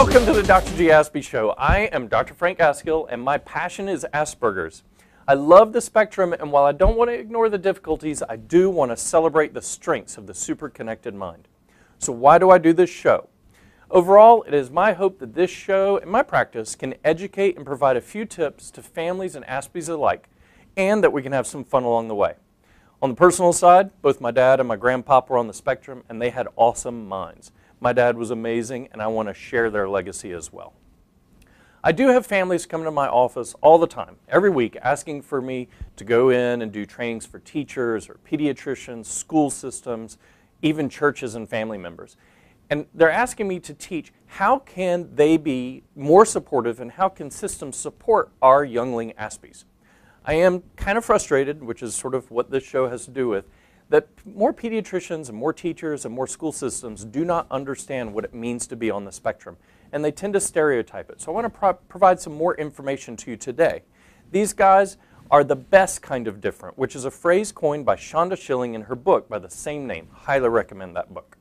Welcome to the Dr. G. Aspie Show. I am Dr. Frank Askill, and my passion is Aspergers. I love the spectrum, and while I don't want to ignore the difficulties, I do want to celebrate the strengths of the super-connected mind. So why do I do this show? Overall, it is my hope that this show and my practice can educate and provide a few tips to families and Aspies alike, and that we can have some fun along the way. On the personal side, both my dad and my grandpapa were on the spectrum, and they had awesome minds. My dad was amazing, and I want to share their legacy as well. I do have families come to my office all the time, every week, asking for me to go in and do trainings for teachers or pediatricians, school systems, even churches and family members. And they're asking me to teach how can they be more supportive and how can systems support our youngling Aspies. I am kind of frustrated, which is sort of what this show has to do with, that more pediatricians and more teachers and more school systems do not understand what it means to be on the spectrum, and they tend to stereotype it. So I want to provide some more information to you today. These guys are the best kind of different, which is a phrase coined by Shonda Schilling in her book by the same name. Highly recommend that book.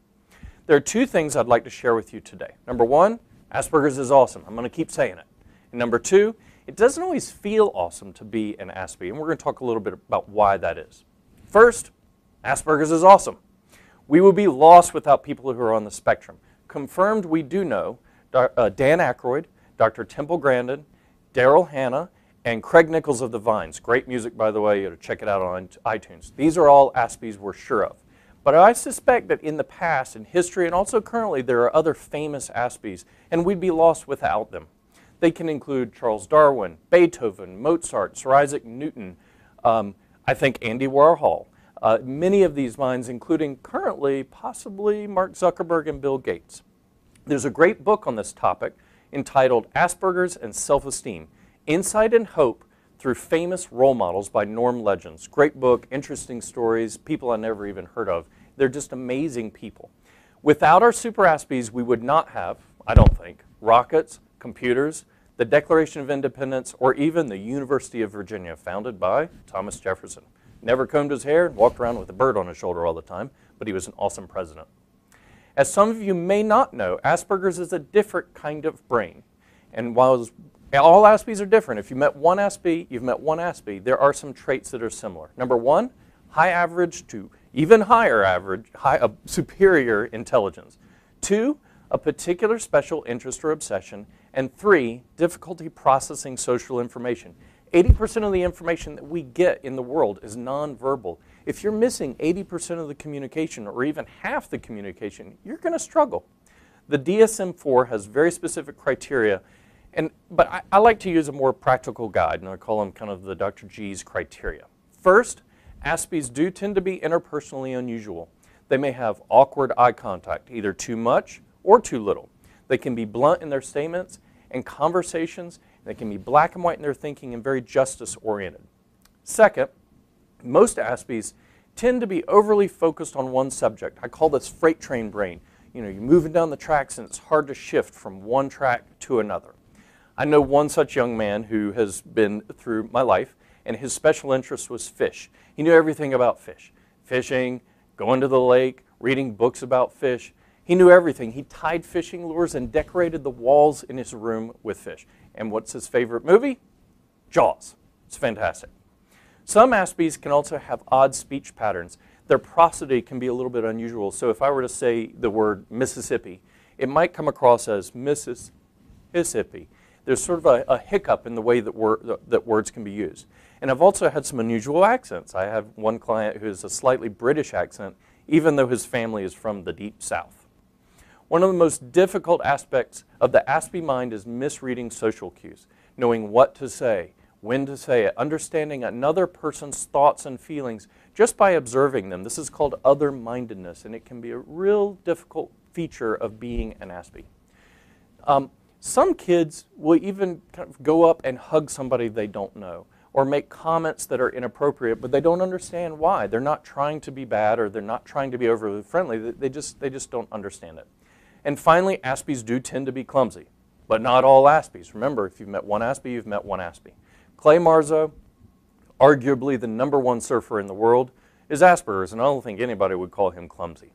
There are two things I'd like to share with you today. Number one, Asperger's is awesome. I'm going to keep saying it. And number two, it doesn't always feel awesome to be an Aspie, and we're going to talk a little bit about why that is. First, Asperger's is awesome. We would be lost without people who are on the spectrum. Confirmed, we do know Dan Aykroyd, Dr. Temple Grandin, Daryl Hannah, and Craig Nichols of the Vines. Great music, by the way. You ought to check it out on iTunes. These are all Aspies we're sure of. But I suspect that in the past, in history, and also currently, there are other famous Aspies, and we'd be lost without them. They can include Charles Darwin, Beethoven, Mozart, Sir Isaac Newton, I think Andy Warhol. Many of these minds, including currently, possibly Mark Zuckerberg and Bill Gates. There's a great book on this topic entitled Aspergers and Self-Esteem, Insight and Hope Through Famous Role Models by Norm Legends. Great book, interesting stories, people I never even heard of. They're just amazing people. Without our super Aspies, we would not have, I don't think, rockets, computers, the Declaration of Independence, or even the University of Virginia, founded by Thomas Jefferson. Never combed his hair and walked around with a bird on his shoulder all the time, but he was an awesome president. As some of you may not know, Asperger's is a different kind of brain. And while all Aspies are different, if you met one Aspie, you've met one Aspie, there are some traits that are similar. Number one, high average to even higher average, superior intelligence. Two, a particular special interest or obsession. And three, difficulty processing social information. 80% of the information that we get in the world is nonverbal. If you're missing 80% of the communication or even half the communication, you're going to struggle. The DSM-4 has very specific criteria, but I like to use a more practical guide, and I call them kind of the Dr. G's criteria. First, Aspies do tend to be interpersonally unusual. They may have awkward eye contact, either too much or too little. They can be blunt in their statements and conversations. They can be black and white in their thinking and very justice-oriented. Second, most Aspies tend to be overly focused on one subject. I call this freight train brain. You know, you're moving down the tracks and it's hard to shift from one track to another. I know one such young man who has been through my life, and his special interest was fish. He knew everything about fish. Fishing, going to the lake, reading books about fish. He knew everything. He tied fishing lures and decorated the walls in his room with fish. And what's his favorite movie? Jaws. It's fantastic. Some Aspies can also have odd speech patterns. Their prosody can be a little bit unusual. So if I were to say the word Mississippi, it might come across as Mississippi. There's sort of a hiccup in the way that words can be used. And I've also had some unusual accents. I have one client who has a slightly British accent, even though his family is from the deep south. One of the most difficult aspects of the Aspie mind is misreading social cues, knowing what to say, when to say it, understanding another person's thoughts and feelings just by observing them. This is called other-mindedness, and it can be a real difficult feature of being an Aspie. Some kids will even kind of go up and hug somebody they don't know, or make comments that are inappropriate, but they don't understand why. They're not trying to be bad, or they're not trying to be overly friendly. They just don't understand it. And finally, Aspies do tend to be clumsy, but not all Aspies. Remember, if you've met one Aspie, you've met one Aspie. Clay Marzo, arguably the #1 surfer in the world, is Asperger's, and I don't think anybody would call him clumsy.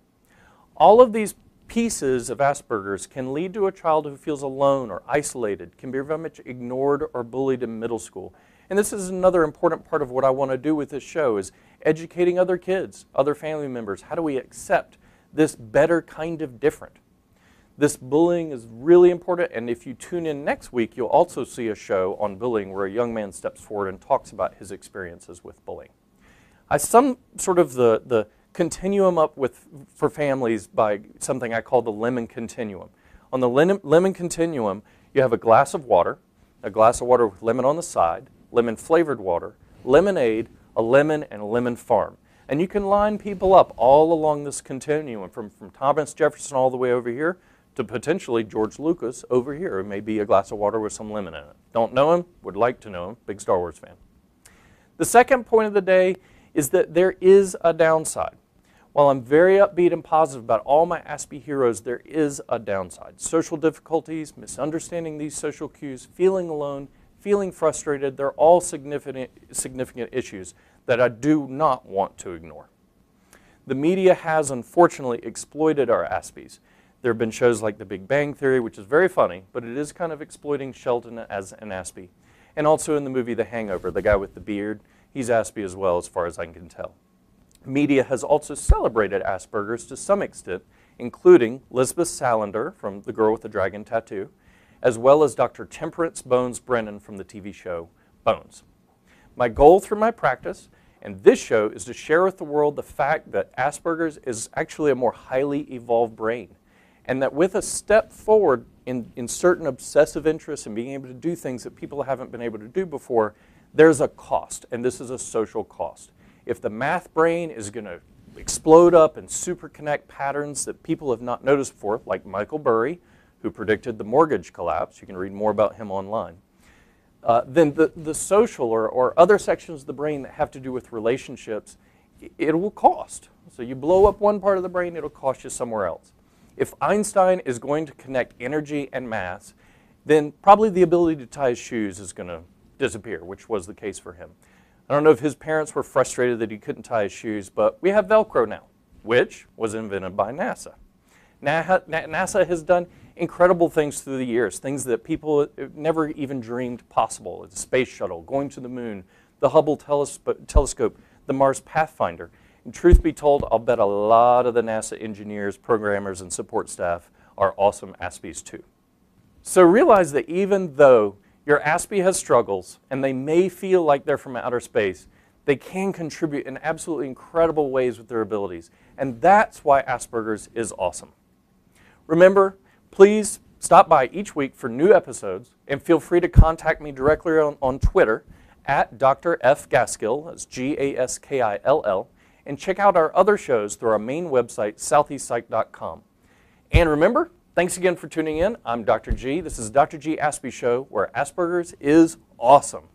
All of these pieces of Asperger's can lead to a child who feels alone or isolated, can be very much ignored or bullied in middle school. And this is another important part of what I want to do with this show, is educating other kids, other family members. How do we accept this better kind of different? This bullying is really important, and if you tune in next week, you'll also see a show on bullying where a young man steps forward and talks about his experiences with bullying. I sum sort of the continuum up for families by something I call the lemon continuum. On the lemon continuum, you have a glass of water with lemon on the side, lemon flavored water, lemonade, a lemon, and a lemon farm. And you can line people up all along this continuum from Thomas Jefferson all the way over here to potentially George Lucas over here. It may be a glass of water with some lemon in it. Don't know him, would like to know him, big Star Wars fan. The second point of the day is that there is a downside. While I'm very upbeat and positive about all my Aspie heroes, there is a downside. Social difficulties, misunderstanding these social cues, feeling alone, feeling frustrated, they're all significant issues that I do not want to ignore. The media has unfortunately exploited our Aspies. There have been shows like The Big Bang Theory, which is very funny, but it is kind of exploiting Sheldon as an Aspie. And also in the movie The Hangover, the guy with the beard, he's Aspie as well, as far as I can tell. Media has also celebrated Asperger's to some extent, including Lisbeth Salander from The Girl with the Dragon Tattoo, as well as Dr. Temperance Bones Brennan from the TV show Bones. My goal through my practice and this show is to share with the world the fact that Asperger's is actually a more highly evolved brain, and that with a step forward in certain obsessive interests and being able to do things that people haven't been able to do before, there's a cost, and this is a social cost. If the math brain is going to explode up and super connect patterns that people have not noticed before, like Michael Burry, who predicted the mortgage collapse, you can read more about him online, then the social or other sections of the brain that have to do with relationships, it will cost. So you blow up one part of the brain, it'll cost you somewhere else. If Einstein is going to connect energy and mass, then probably the ability to tie his shoes is going to disappear, which was the case for him. I don't know if his parents were frustrated that he couldn't tie his shoes, but we have Velcro now, which was invented by NASA. NASA has done incredible things through the years, things that people never even dreamed possible. The space shuttle, going to the moon, the Hubble telescope, the Mars Pathfinder. And truth be told, I'll bet a lot of the NASA engineers, programmers, and support staff are awesome Aspies too. So realize that even though your Aspie has struggles, and they may feel like they're from outer space, they can contribute in absolutely incredible ways with their abilities. And that's why Asperger's is awesome. Remember, please stop by each week for new episodes, and feel free to contact me directly on Twitter at Dr. F. Gaskill, that's Gaskill, and check out our other shows through our main website, southeastpsych.com. And remember, thanks again for tuning in. I'm Dr. G. This is Dr. G Aspie Show, where Asperger's is awesome.